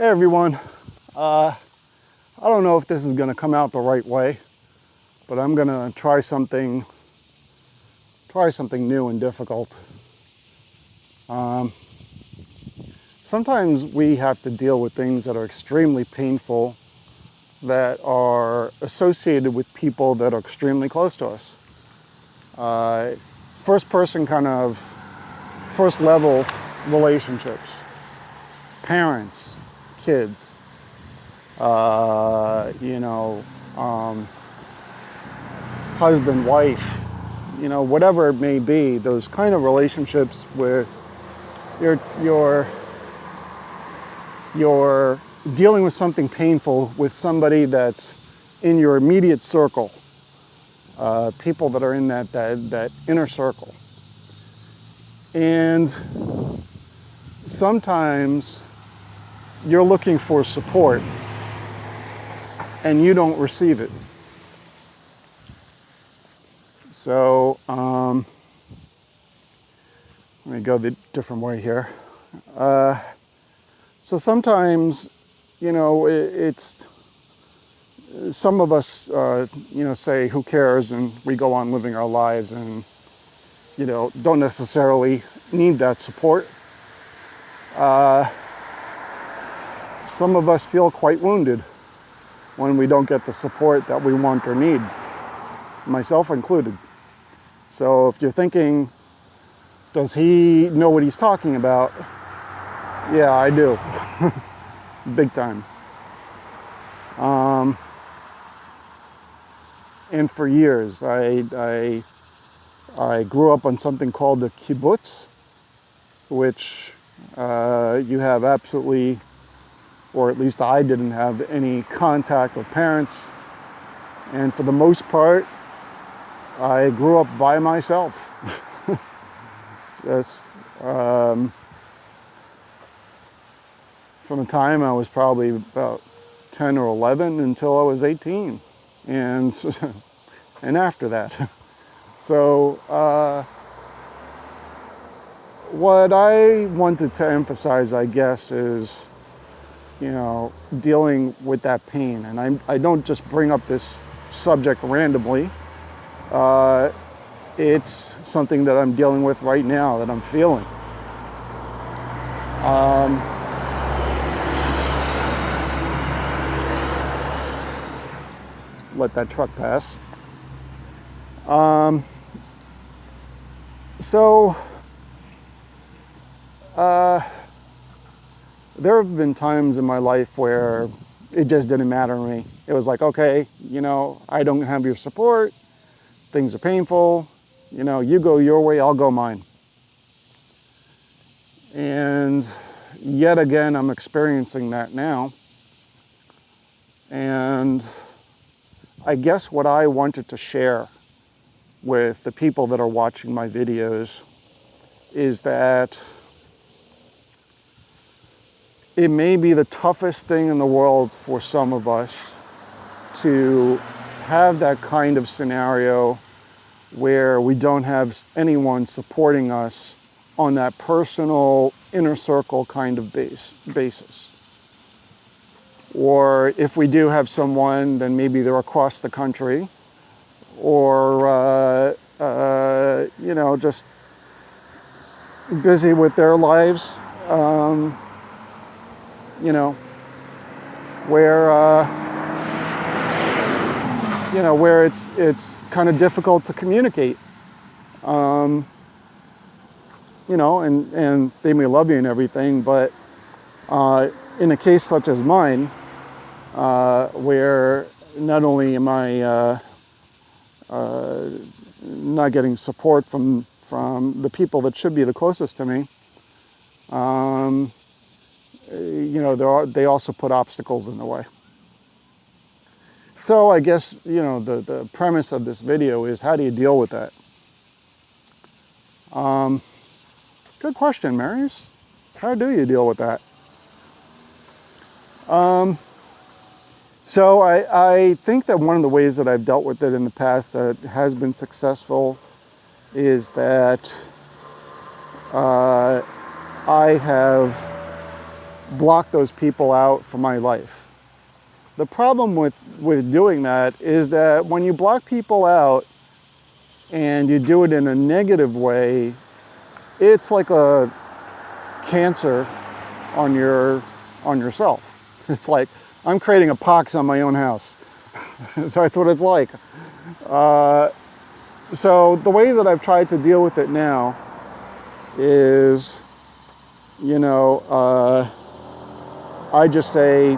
Hey everyone, I don't know if this is going to come out the right way, but I'm going to try something new and difficult. Sometimes we have to deal with things that are extremely painful, that are associated with people that are extremely close to us. First level relationships, parents, kids, husband, wife, whatever it may be, those kind of relationships where you're dealing with something painful with somebody that's in your immediate circle, people that are in that inner circle. And sometimes you're looking for support and you don't receive it. So let me go the different way here. So sometimes, it's some of us, say, who cares, and we go on living our lives and, don't necessarily need that support. Some of us feel quite wounded when we don't get the support that we want or need, myself included. So if you're thinking, does he know what he's talking about? Yeah, I do. Big time. And for years, I grew up on something called the kibbutz, which you have absolutely, or at least I didn't have any contact with parents. And for the most part, I grew up by myself. Just from the time I was probably about 10 or 11 until I was 18, and after that. So what I wanted to emphasize, I guess, is dealing with that pain. And I don't just bring up this subject randomly. It's something that I'm dealing with right now, that I'm feeling. Let that truck pass. There have been times in my life where it just didn't matter to me. It was like, okay, I don't have your support. Things are painful. You go your way, I'll go mine. And yet again, I'm experiencing that now. And I guess what I wanted to share with the people that are watching my videos is that it may be the toughest thing in the world for some of us to have that kind of scenario where we don't have anyone supporting us on that personal inner circle kind of basis. Or if we do have someone, then maybe they're across the country, or just busy with their lives, where it's kind of difficult to communicate, and they may love you and everything, but in a case such as mine, where not only am I not getting support from the people that should be the closest to me, they also put obstacles in the way. So I guess, the premise of this video is, how do you deal with that? Good question, Marius. How do you deal with that? So I think that one of the ways that I've dealt with it in the past that has been successful is that I have block those people out from my life. The problem with doing that is that when you block people out and you do it in a negative way, it's like a cancer on yourself. It's like I'm creating a pox on my own house. That's what it's like. So the way that I've tried to deal with it now is, I just say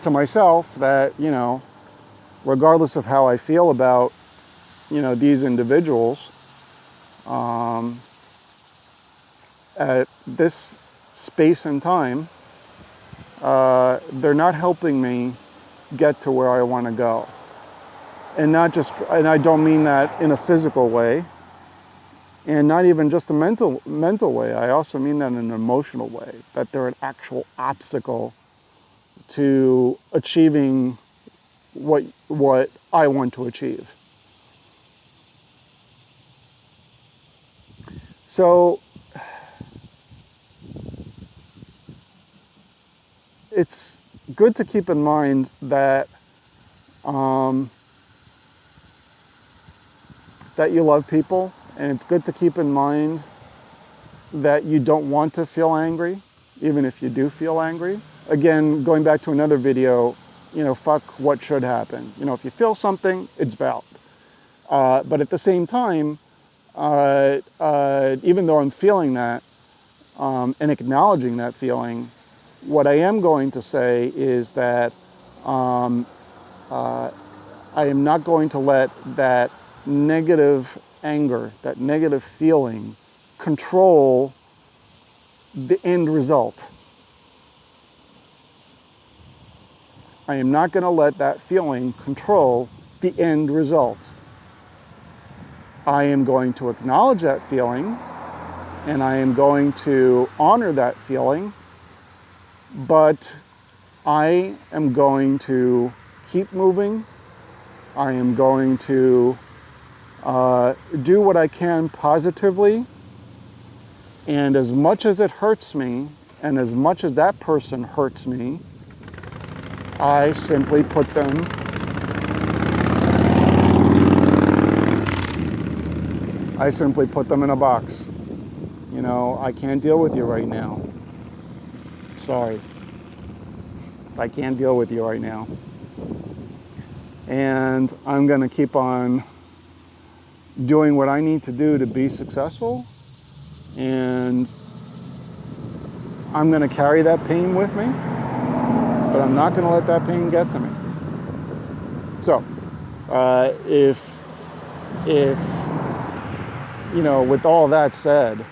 to myself that, regardless of how I feel about, these individuals, at this space and time, they're not helping me get to where I want to go. And I don't mean that in a physical way, and not even just a mental way. I also mean that in an emotional way, that they're an actual obstacle to achieving what I want to achieve. So it's good to keep in mind that that you love people, and it's good to keep in mind that you don't want to feel angry, even if you do feel angry. Again, going back to another video, fuck what should happen. If you feel something, it's valid. But at the same time, even though I'm feeling that and acknowledging that feeling, what I am going to say is that I am not going to let that negative anger, that negative feeling, control the end result. I am not going to let that feeling control the end result. I am going to acknowledge that feeling, and I am going to honor that feeling, but I am going to keep moving. I am going to do what I can positively, and as much as it hurts me, and as much as that person hurts me, I simply put them in a box. I can't deal with you right now. Sorry. I can't deal with you right now. And I'm going to keep on doing what I need to do to be successful. And I'm going to carry that pain with me, but I'm not going to let that pain get to me. So, if with all that said,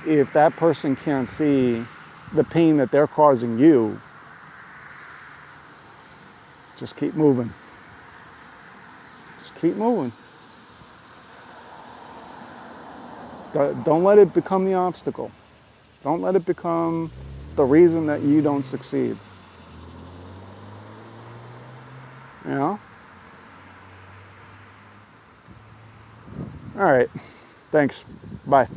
if that person can't see the pain that they're causing you, just keep moving. Just keep moving. Don't let it become the obstacle. Don't let it become the reason that you don't succeed. All right. Thanks. Bye.